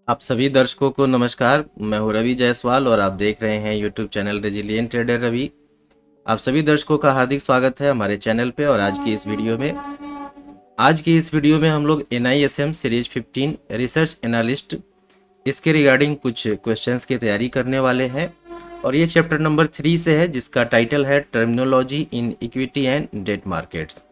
आप सभी दर्शकों को नमस्कार। मैं हूं रवि जायसवाल और आप देख रहे हैं YouTube channel resilient trader Ravi. आप सभी दर्शकों का हार्दिक स्वागत है हमारे चैनल पे। और आज की इस वीडियो में हम लोग NISM सीरीज 15 रिसर्च एनालिस्ट इसके रिगार्डिंग कुछ क्वेश्चंस की तैयारी करने वाले हैं। और ये चैप्टर नंबर 3 से है, जिसका टाइटल है terminology in equity and debt markets.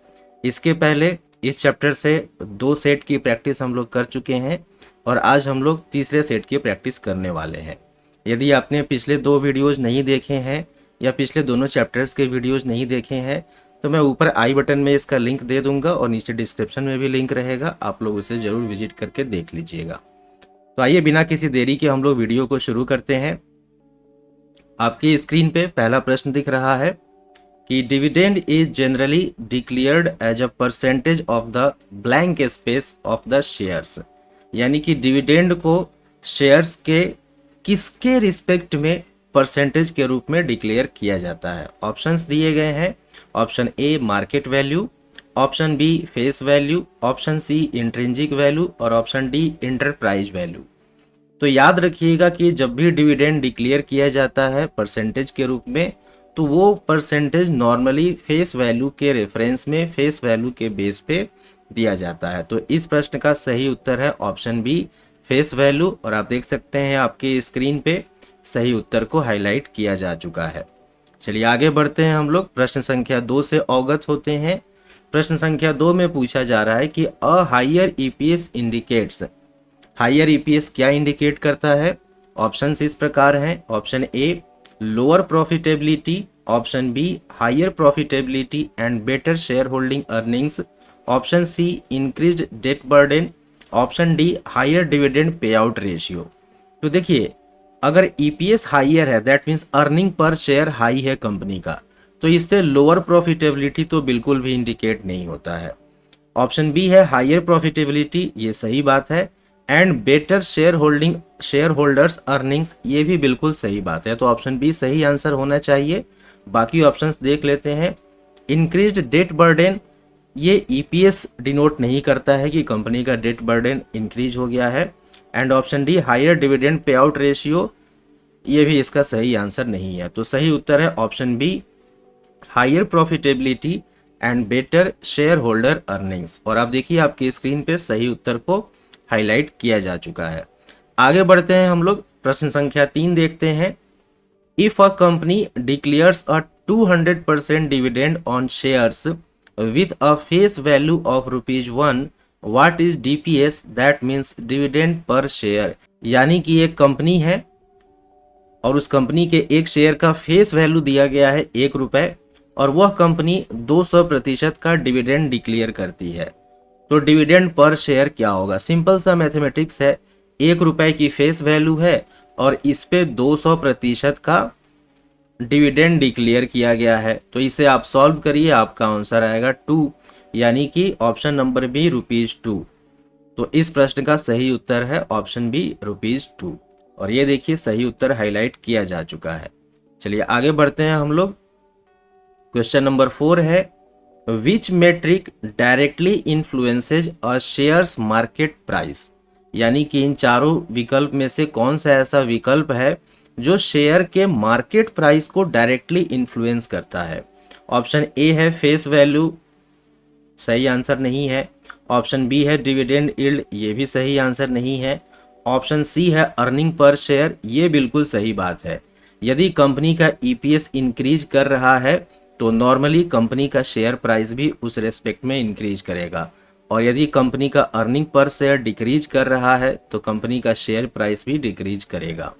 इसके पहले इस चैप्टर से 2 सेट की प्रैक्टिस हम लोग कर चुके हैं और आज हम लोग तीसरे सेट की प्रैक्टिस करने वाले हैं। यदि आपने पिछले 2 वीडियोज़ नहीं देखे हैं या पिछले दोनों चैप्टर्स के वीडियोज़ नहीं देखे हैं तो मैं ऊपर आई बटन में इसका लिंक दे दूंगा और नीचे डिस्क्रिप्शन में भी लिंक रहेगा, आप लोग उसे ज़रूर विजिट करके देख लीजिएगा। तो आइए बिना किसी देरी के हम लोग वीडियो को शुरू करते हैं। आपकी स्क्रीन पे पहला प्रश्न दिख रहा है कि dividend is generally declared as a percentage of the blank space of the shares. यानी कि डिविडेंड को शेयर्स के किसके रिस्पेक्ट में परसेंटेज के रूप में डिक्लेयर किया जाता है। ऑप्शंस दिए गए हैं। Option A market value, option B face value, option C intrinsic value और ऑप्शन डी इंटरप्राइज वैल्यू। तो याद रखिएगा कि जब भी डिविडेंड डिक्लेयर किया जाता है परसेंटेज के रूप में तो वो परसेंटेज नॉर्मली फेस वैल्यू के रेफरेंस में, फेस वैल्यू के बेस पे दिया जाता है। तो इस प्रश्न का सही उत्तर है ऑप्शन बी फेस वैल्यू। और आप देख सकते हैं आपके स्क्रीन पे सही उत्तर को हाईलाइट किया जा चुका है। चलिए आगे बढ़ते हैं हम लोग। प्रश्न संख्या 2 से अवगत होते हैं। प्रश्न संख्या 2 में पूछा जा रहा है कि a higher EPS indicates. Higher EPS क्या इंडिकेट करता है। ऑप्शंस इस प्रकार हैं। Option A lower profitability, option B higher profitability and better share holding earnings, option C increased debt burden, option D higher dividend pay out ratio. तो देखिए, अगर EPS higher है दैट मीन्स अर्निंग पर share high है company का, तो इससे lower profitability तो बिल्कुल भी इंडिकेट नहीं होता है। ऑप्शन बी है हायर प्रॉफिटेबिलिटी, ये सही बात है। And better share holders earnings, ये भी बिल्कुल सही बात है। तो ऑप्शन बी सही आंसर होना चाहिए। बाकी ऑप्शंस देख लेते हैं। इंक्रीज्ड डेट बर्डन, ये ईपीएस डिनोट नहीं करता है कि कंपनी का डेट बर्डन इंक्रीज हो गया है। And option D higher dividend pay out ratio, ये भी इसका सही आंसर नहीं है। तो सही उत्तर है option B higher profitability and better share holder earnings. और आप देखिए आपकी स्क्रीन पे सही उत्तर को हाईलाइट किया जा चुका है। आगे बढ़ते हैं हम लोग। प्रश्न संख्या 3 देखते हैं। If a company declares a 200% dividend on shares with a face value of ₹1, what is DPS? That means dividend per share। यानी कि एक कंपनी है और उस कंपनी के एक शेयर का फेस वैल्यू दिया गया है ₹1 और वह कंपनी 200% का डिविडेंड डिक्लेयर करती है। तो डिविडेंड पर शेयर क्या होगा। सिंपल सा मैथमेटिक्स है। ₹1 की फेस वैल्यू है और इस पे 200% का डिविडेंड डिक्लेयर किया गया है। तो इसे आप सॉल्व करिए, आपका आंसर आएगा 2, यानी कि ऑप्शन नंबर बी ₹2। तो इस प्रश्न का सही उत्तर है ऑप्शन बी ₹2। और ये देखिए सही उत्तर हाईलाइट किया जा चुका है। चलिए आगे बढ़ते हैं हम लोग। क्वेश्चन नंबर 4 है विच मेट्रिक डायरेक्टली इन्फ्लुएंसेज अ शेयर्स मार्केट प्राइस। यानी कि इन चारों विकल्प में से कौन सा ऐसा विकल्प है जो शेयर के मार्केट प्राइस को डायरेक्टली इन्फ्लुएंस करता है। ऑप्शन ए है फेस वैल्यू, सही आंसर नहीं है। ऑप्शन बी है डिविडेंड यील्ड, ये भी सही आंसर नहीं है। ऑप्शन सी है अर्निंग पर शेयर, ये बिल्कुल सही बात है। यदि कंपनी का ईपीएस इंक्रीज कर रहा है तो नॉर्मली कंपनी का शेयर प्राइस भी उस रेस्पेक्ट में इंक्रीज करेगा। और यदि कंपनी का अर्निंग पर शेयर डिक्रीज कर रहा है तो कंपनी का शेयर प्राइस भी डिक्रीज करेगा।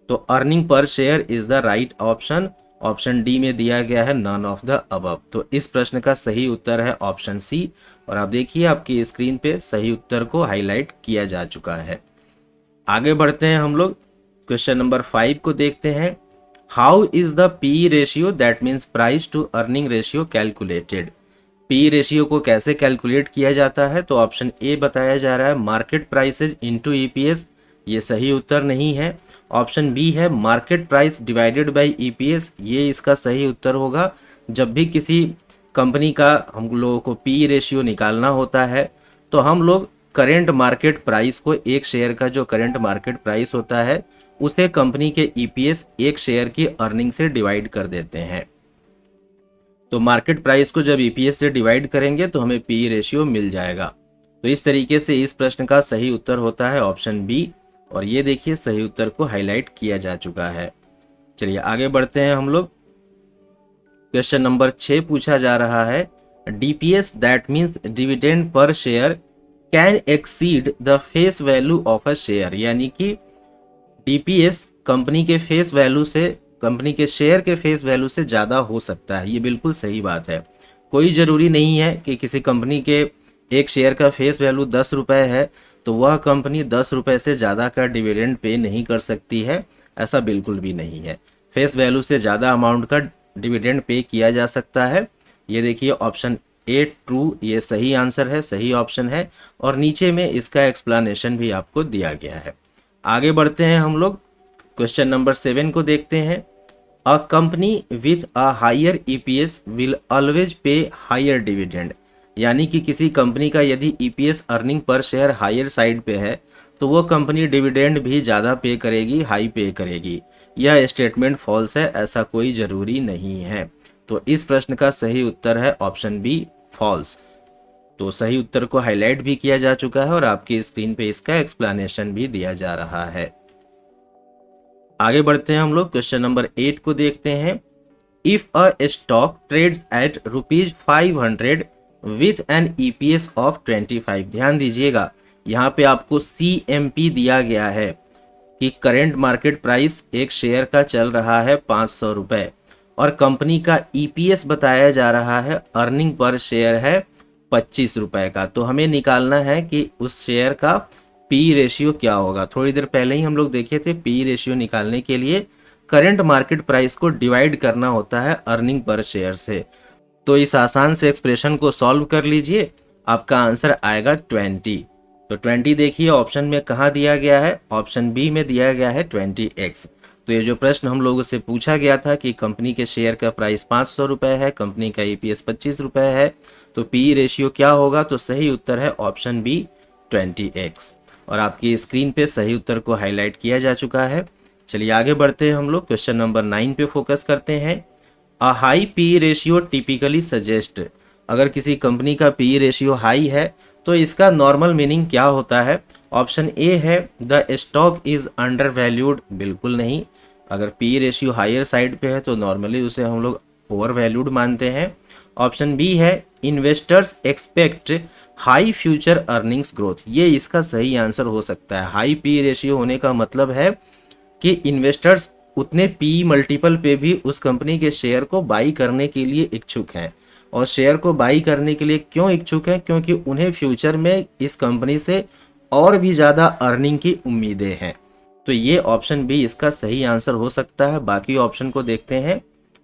तो अर्निंग पर share is the right option. Option D में दिया गया है नन ऑफ द अबव। तो इस प्रश्न का सही उत्तर है ऑप्शन सी। और आप देखिए आपकी स्क्रीन पे सही उत्तर को हाईलाइट किया जा चुका है। आगे बढ़ते हैं हम लोग। क्वेश्चन नंबर 5 को देखते हैं। How is the P ratio that means price to earning ratio calculated. P ratio को कैसे कैलकुलेट किया जाता है। तो ऑप्शन ए बताया जा रहा है मार्केट प्राइसेज इनटू ईपीएस, ये सही उत्तर नहीं है। ऑप्शन बी है market price divided by EPS, ये इसका सही उत्तर होगा। जब भी किसी कंपनी का हम लोगों को पी रेशियो निकालना होता है तो हम लोग करेंट मार्केट प्राइस को, एक शेयर का जो करेंट मार्केट प्राइस होता है उसे कंपनी के ईपीएस एक शेयर की अर्निंग से डिवाइड कर देते हैं। तो मार्केट प्राइस को जब ईपीएस से डिवाइड करेंगे तो हमें पी रेशियो मिल जाएगा। तो इस तरीके से इस प्रश्न का सही उत्तर होता है ऑप्शन बी, और ये देखिए सही उत्तर को हाईलाइट किया जा चुका है। चलिए आगे बढ़ते हैं हम लोग। क्वेश्चन नंबर 6 पूछा जा रहा है, DPS that means dividend per share can exceed the face value of a share, यानी कि डीपीएस कंपनी के फेस वैल्यू से, कंपनी के शेयर के फेस वैल्यू से ज़्यादा हो सकता है। ये बिल्कुल सही बात है। कोई ज़रूरी नहीं है कि किसी कंपनी के एक शेयर का फेस वैल्यू 10 रुपये है तो वह कंपनी 10 रुपये से ज़्यादा का डिविडेंड पे नहीं कर सकती है, ऐसा बिल्कुल भी नहीं है। फेस वैल्यू से ज़्यादा अमाउंट का डिविडेंड पे किया जा सकता है। ये देखिए ऑप्शन ए ट्रू, ये सही आंसर है, सही ऑप्शन है, और नीचे में इसका एक्सप्लेनेशन भी आपको दिया गया है। आगे बढ़ते हैं हम लोग, क्वेश्चन नंबर 7 को देखते हैं। A company with a higher EPS will always pay higher dividend, यानी कि किसी कंपनी का यदि ईपीएस अर्निंग पर शेयर हायर साइड पे है तो वो कंपनी डिविडेंड भी ज़्यादा पे करेगी, हाई पे करेगी। यह स्टेटमेंट फॉल्स है, ऐसा कोई ज़रूरी नहीं है। तो इस प्रश्न का सही उत्तर है ऑप्शन बी, फॉल्स। तो सही उत्तर को हाईलाइट भी किया जा चुका है और आपकी स्क्रीन पे इसका एक्सप्लेनेशन भी दिया जा रहा है। आगे बढ़ते हैं हम लोग, क्वेश्चन नंबर 8 को देखते हैं। If a stock trades at ₹500 with an EPS of 25, ध्यान दीजिएगा यहाँ पे आपको CMP दिया गया है कि करेंट मार्केट प्राइस एक शेयर का चल रहा है 500 रुपये और कंपनी का ईपीएस बताया जा रहा है, अर्निंग पर शेयर है 25 रुपये का। तो हमें निकालना है कि उस शेयर का पी रेशियो क्या होगा। थोड़ी देर पहले ही हम लोग देखे थे, पी रेशियो निकालने के लिए करंट मार्केट प्राइस को डिवाइड करना होता है अर्निंग पर शेयर से। तो इस आसान से एक्सप्रेशन को सॉल्व कर लीजिए, आपका आंसर आएगा 20। तो 20 देखिए ऑप्शन में कहाँ दिया गया है, ऑप्शन बी में दिया गया है 20x। तो ये जो प्रश्न हम लोगों से पूछा गया था कि कंपनी के शेयर का प्राइस 500 रुपये है, कंपनी का ईपीएस 25 रुपये है, तो पी रेशियो क्या होगा, तो सही उत्तर है ऑप्शन बी 20x। और आपकी स्क्रीन पे सही उत्तर को हाईलाइट किया जा चुका है। चलिए आगे बढ़ते हैं हम लोग, क्वेश्चन नंबर 9 पे फोकस करते हैं। A high P ratio typically suggest, अगर किसी कंपनी का पी रेशियो हाई है तो इसका नॉर्मल मीनिंग क्या होता है। ऑप्शन ए है the stock is under valued, बिल्कुल नहीं। अगर पी रेशियो हायर साइड पे है तो नॉर्मली उसे हम लोग ओवर वैल्यूड मानते हैं। ऑप्शन बी है investors expect high future earnings growth, ये इसका सही आंसर हो सकता है। हाई पी रेशियो होने का मतलब है कि इन्वेस्टर्स उतने पी मल्टीपल पे भी उस कंपनी के शेयर को बाई करने के लिए इच्छुक हैं। और शेयर को बाई करने के लिए क्यों इच्छुक हैं, क्योंकि उन्हें फ्यूचर में इस कंपनी से और भी ज़्यादा अर्निंग की उम्मीदें हैं। तो ये ऑप्शन बी इसका सही आंसर हो सकता है। बाकी ऑप्शन को देखते हैं।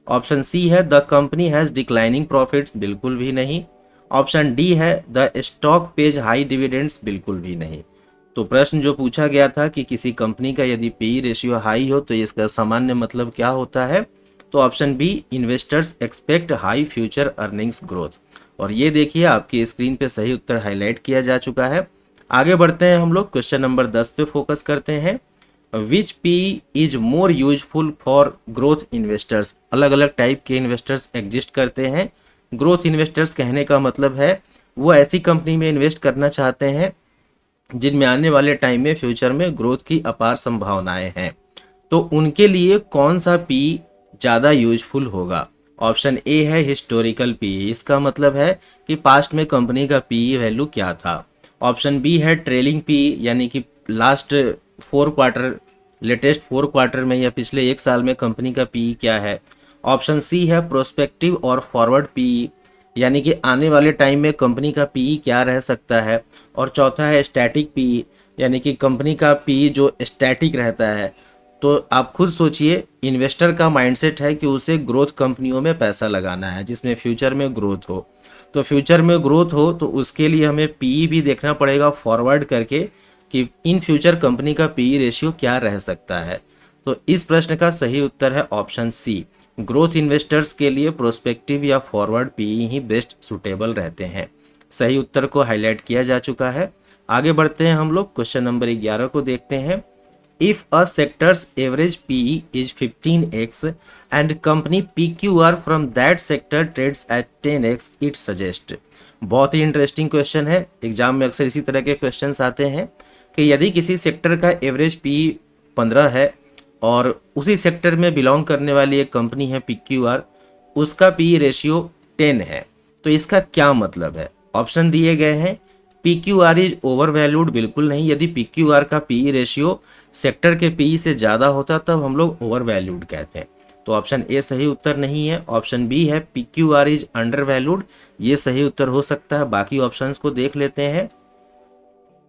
ऑप्शन सी है the company has declining profits, बिल्कुल भी नहीं। ऑप्शन डी है the stock page high dividends, बिल्कुल भी नहीं। तो प्रश्न जो पूछा गया था कि किसी कंपनी का यदि पी रेशियो हाई हो तो इसका सामान्य मतलब क्या होता है, तो option B investors expect high future earnings growth. और ये देखिए आपकी स्क्रीन पे सही उत्तर हाईलाइट किया जा चुका है। आगे बढ़ते हैं हम लोग, क्वेश्चन नंबर 10 पे फोकस करते हैं। विच P is more useful for growth investors, अलग अलग टाइप के इन्वेस्टर्स एग्जिस्ट करते हैं। ग्रोथ इन्वेस्टर्स कहने का मतलब है वो ऐसी कंपनी में इन्वेस्ट करना चाहते हैं जिनमें आने वाले टाइम में फ्यूचर में ग्रोथ की अपार संभावनाएं हैं। तो उनके लिए कौन सा पी ज़्यादा यूजफुल होगा। ऑप्शन ए है हिस्टोरिकल पी, इसका मतलब है कि पास्ट में कंपनी का पी वैल्यू क्या था। ऑप्शन बी है ट्रेलिंग पी, यानी कि लास्ट 4 क्वार्टर, लेटेस्ट 4 क्वार्टर में या पिछले 1 साल में कंपनी का पी क्या है। ऑप्शन सी है प्रोस्पेक्टिव और फॉरवर्ड पी, यानी कि आने वाले टाइम में कंपनी का पी क्या रह सकता है। और चौथा है स्टैटिक पी, यानी कि कंपनी का पी जो स्टैटिक रहता है। तो आप खुद सोचिए, इन्वेस्टर का माइंडसेट है कि उसे ग्रोथ कंपनियों में पैसा लगाना है जिसमें फ्यूचर में ग्रोथ हो। तो फ्यूचर में ग्रोथ हो तो उसके लिए हमें पी भी देखना पड़ेगा फॉरवर्ड करके कि इन फ्यूचर कंपनी का पी रेशियो क्या रह सकता है। तो इस प्रश्न का सही उत्तर है ऑप्शन सी, ग्रोथ इन्वेस्टर्स के लिए प्रोस्पेक्टिव या फॉरवर्ड पी ही बेस्ट सुटेबल रहते हैं। सही उत्तर को हाईलाइट किया जा चुका है। आगे बढ़ते हैं हम लोग, क्वेश्चन नंबर 11 को देखते हैं। If a sector's average PE is 15x and company PQR from that sector trades at 10x it suggest. बहुत ही इंटरेस्टिंग क्वेश्चन है, एग्जाम में अक्सर इसी तरह के क्वेश्चंस आते हैं कि यदि किसी सेक्टर का एवरेज पीई 15 है और उसी सेक्टर में बिलोंग करने वाली एक कंपनी है PQR, उसका पीई रेशियो 10 है, तो इसका क्या मतलब है। ऑप्शन दिए गए हैं। PQR इज ओवर वैल्यूड, बिल्कुल नहीं। यदि PQR का पीई रेशियो सेक्टर के पीई से ज़्यादा होता तब हम लोग ओवर वैल्यूड कहते हैं, तो ऑप्शन ए सही उत्तर नहीं है। ऑप्शन बी है PQR इज अंडर वैल्यूड, ये सही उत्तर हो सकता है। बाकी ऑप्शंस को देख लेते हैं।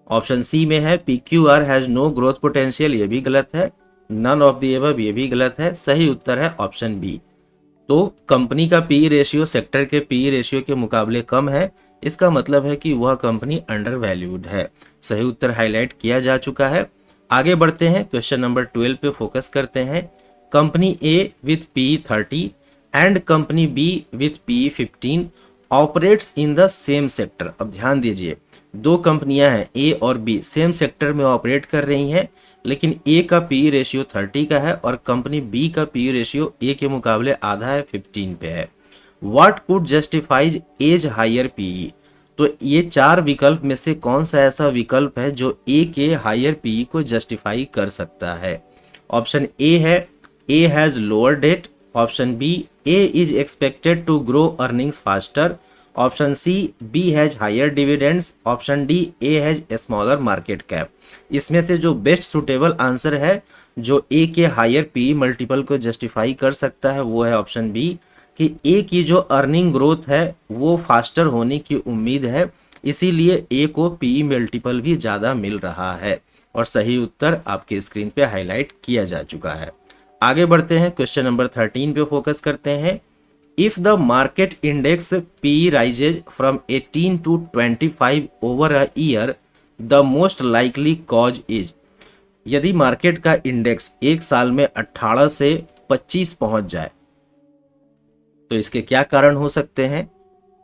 ऑप्शन सी में है PQR has no growth potential, ये भी गलत है। नन ऑफ द अबव, ये भी गलत है। सही उत्तर है ऑप्शन बी। तो कंपनी का पीई रेशियो सेक्टर के पीई रेशियो के मुकाबले कम है, इसका मतलब है कि वह कंपनी अंडर वैल्यूड है। सही उत्तर हाईलाइट किया जा चुका है। आगे बढ़ते हैं, क्वेश्चन नंबर 12 पे फोकस करते हैं। Company A with PE 30 and company B with PE 15 operates in the same sector. अब ध्यान दीजिए, दो कंपनियां हैं ए और बी, सेम सेक्टर में ऑपरेट कर रही हैं, लेकिन ए का पीई रेशियो 30 का है और कंपनी बी का पीई रेशियो ए के मुकाबले आधा है, 15 पे है। What could justifies as higher PE. तो ये चार विकल्प में से कौन सा ऐसा विकल्प है जो ए के हायर पीई को जस्टिफाई कर सकता है। ऑप्शन ए है A has lower debt. Option B A is expected to grow earnings faster. Option C B has higher dividends. Option D A has smaller market cap. इसमें से जो best suitable answer है जो ए के higher PE multiple को justify कर सकता है वो है ऑप्शन बी, कि ए की जो अर्निंग ग्रोथ है वो फास्टर होने की उम्मीद है, इसीलिए ए को पीई मल्टीपल भी ज़्यादा मिल रहा है। और सही उत्तर आपके स्क्रीन पे हाईलाइट किया जा चुका है। आगे बढ़ते हैं, क्वेश्चन नंबर 13 पे फोकस करते हैं। If the market index P rises from 18 to 25 over a year the most likely cause is. यदि मार्केट का इंडेक्स एक साल में 18 से 25 पहुंच जाए तो इसके क्या कारण हो सकते हैं।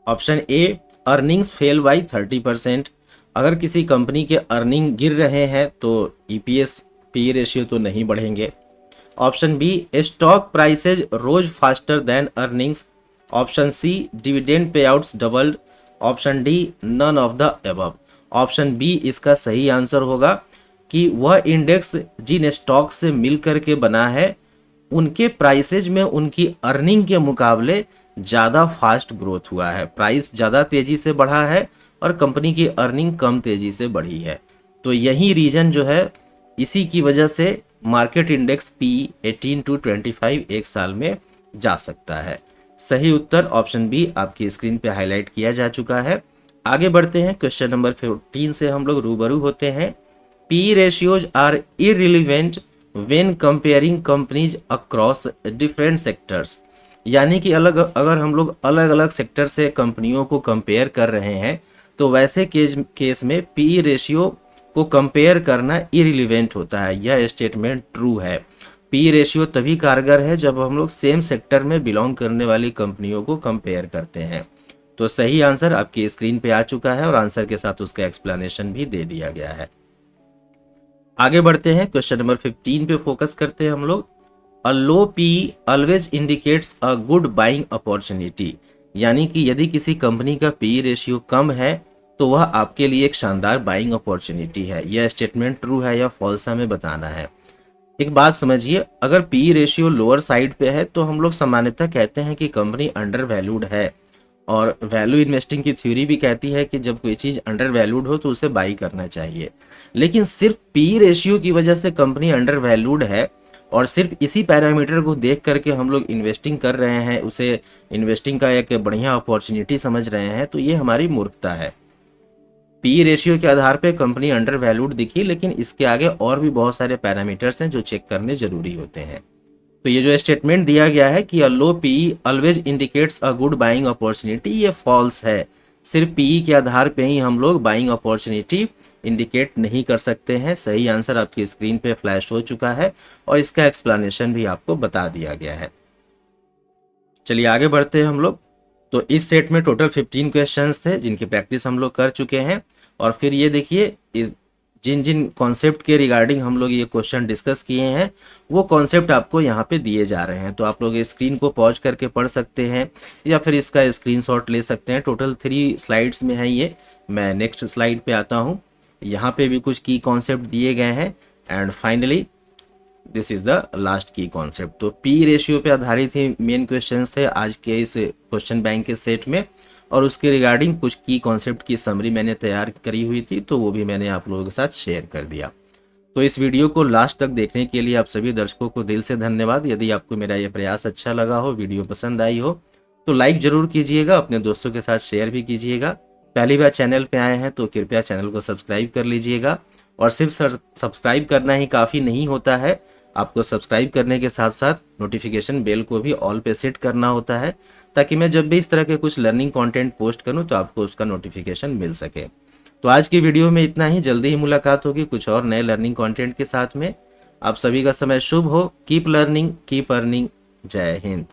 Option A earnings fail by 30%। अगर किसी कंपनी के अर्निंग गिर रहे हैं तो ईपीएस पी रेशियो तो नहीं बढ़ेंगे। Option B stock prices rose faster than earnings. Option C dividend payouts doubled. Option D none of the above. Option B इसका सही आंसर होगा कि वह इंडेक्स जिन स्टॉक से मिल करके बना है उनके प्राइसेज में उनकी अर्निंग के मुकाबले ज़्यादा फास्ट ग्रोथ हुआ है, प्राइस ज़्यादा तेज़ी से बढ़ा है और कंपनी की अर्निंग कम तेज़ी से बढ़ी है। तो यही रीज़न जो है, इसी की वजह से मार्केट इंडेक्स पी 18 to 25 एक साल में जा सकता है। सही उत्तर ऑप्शन बी आपकी स्क्रीन पे हाईलाइट किया जा चुका है। आगे बढ़ते हैं, क्वेश्चन नंबर 14 से हम लोग रूबरू होते हैं। P ratios are irrelevant when comparing companies across different sectors. यानी कि अगर हम लोग अलग अलग सेक्टर से कंपनियों को कंपेयर कर रहे हैं तो वैसे केस में पी रेशियो को कंपेयर करना इररिलेवेंट होता है। यह स्टेटमेंट ट्रू है। पी रेशियो तभी कारगर है जब हम लोग सेम सेक्टर में बिलोंग करने वाली कंपनियों को कंपेयर करते हैं। तो सही आंसर आपकी स्क्रीन पे आ चुका है और आंसर के साथ उसका एक्सप्लेनेशन भी दे दिया गया है। आगे बढ़ते हैं, क्वेश्चन नंबर 15 पे फोकस करते हैं हम लोग। A low P always indicates a good buying opportunity. यानी कि यदि किसी कंपनी का पी रेशियो कम है तो वह आपके लिए एक शानदार बाइंग अपॉर्चुनिटी है। यह स्टेटमेंट ट्रू है या फॉल्स हमें बताना है। एक बात समझिए, अगर पी रेशियो लोअर साइड पे है तो हम लोग सामान्यतः कहते हैं कि कंपनी अंडर वैल्यूड है, और वैल्यू इन्वेस्टिंग की थ्योरी भी कहती है कि जब कोई चीज़ अंडर वैल्यूड हो तो उसे बाई करना चाहिए। लेकिन सिर्फ पी रेशियो की वजह से कंपनी अंडर वैल्यूड है और सिर्फ इसी पैरामीटर को देख करके हम लोग इन्वेस्टिंग कर रहे हैं, उसे इन्वेस्टिंग का एक बढ़िया अपॉर्चुनिटी समझ रहे हैं, तो ये हमारी मूर्खता है। पी रेशियो के आधार पे कंपनी अंडर वैल्यूड दिखी, लेकिन इसके आगे और भी बहुत सारे पैरामीटर्स हैं जो चेक करने जरूरी होते हैं। तो ये जो स्टेटमेंट दिया गया है कि a low PE always indicates a good buying opportunity, ये फॉल्स है। सिर्फ पीई के आधार पे ही हम लोग बाइंग अपॉर्चुनिटी इंडिकेट नहीं कर सकते हैं। सही आंसर आपकी स्क्रीन पे फ्लैश हो चुका है और इसका एक्सप्लेनेशन भी आपको बता दिया गया है। चलिए आगे बढ़ते हैं हम लोग। तो इस सेट में टोटल 15 क्वेश्चंस थे जिनकी प्रैक्टिस हम लोग कर चुके हैं और फिर ये देखिए इस जिन जिन कॉन्सेप्ट के रिगार्डिंग हम लोग ये क्वेश्चन डिस्कस किए हैं वो कॉन्सेप्ट आपको यहाँ पे दिए जा रहे हैं। तो आप लोग स्क्रीन को पॉज करके पढ़ सकते हैं या फिर इसका स्क्रीनशॉट ले सकते हैं। टोटल 3 स्लाइड्स में है ये। मैं नेक्स्ट स्लाइड पे आता हूँ। यहाँ पे भी कुछ की कॉन्सेप्ट दिए गए हैं and finally this is the last की कॉन्सेप्ट। तो पी रेशियो पे आधारित ही मेन क्वेश्चंस थे आज के इस क्वेश्चन बैंक के सेट में, और उसके रिगार्डिंग कुछ की कॉन्सेप्ट की समरी मैंने तैयार करी हुई थी, तो वो भी मैंने आप लोगों के साथ शेयर कर दिया। तो इस वीडियो को लास्ट तक देखने के लिए आप सभी दर्शकों को दिल से धन्यवाद। यदि आपको मेरा ये प्रयास अच्छा लगा हो, वीडियो पसंद आई हो, तो लाइक जरूर कीजिएगा, अपने दोस्तों के साथ शेयर भी कीजिएगा। पहली बार चैनल पे आए हैं तो कृपया चैनल को सब्सक्राइब कर लीजिएगा। और सिर्फ सब्सक्राइब करना ही काफ़ी नहीं होता है, आपको सब्सक्राइब करने के साथ साथ नोटिफिकेशन बेल को भी ऑल पे सेट करना होता है, ताकि मैं जब भी इस तरह के कुछ लर्निंग कंटेंट पोस्ट करूं तो आपको उसका नोटिफिकेशन मिल सके। तो आज की वीडियो में इतना ही। जल्दी ही मुलाकात होगी कुछ और नए लर्निंग कंटेंट के साथ में। आप सभी का समय शुभ हो। Keep learning, keep earning. जय हिंद।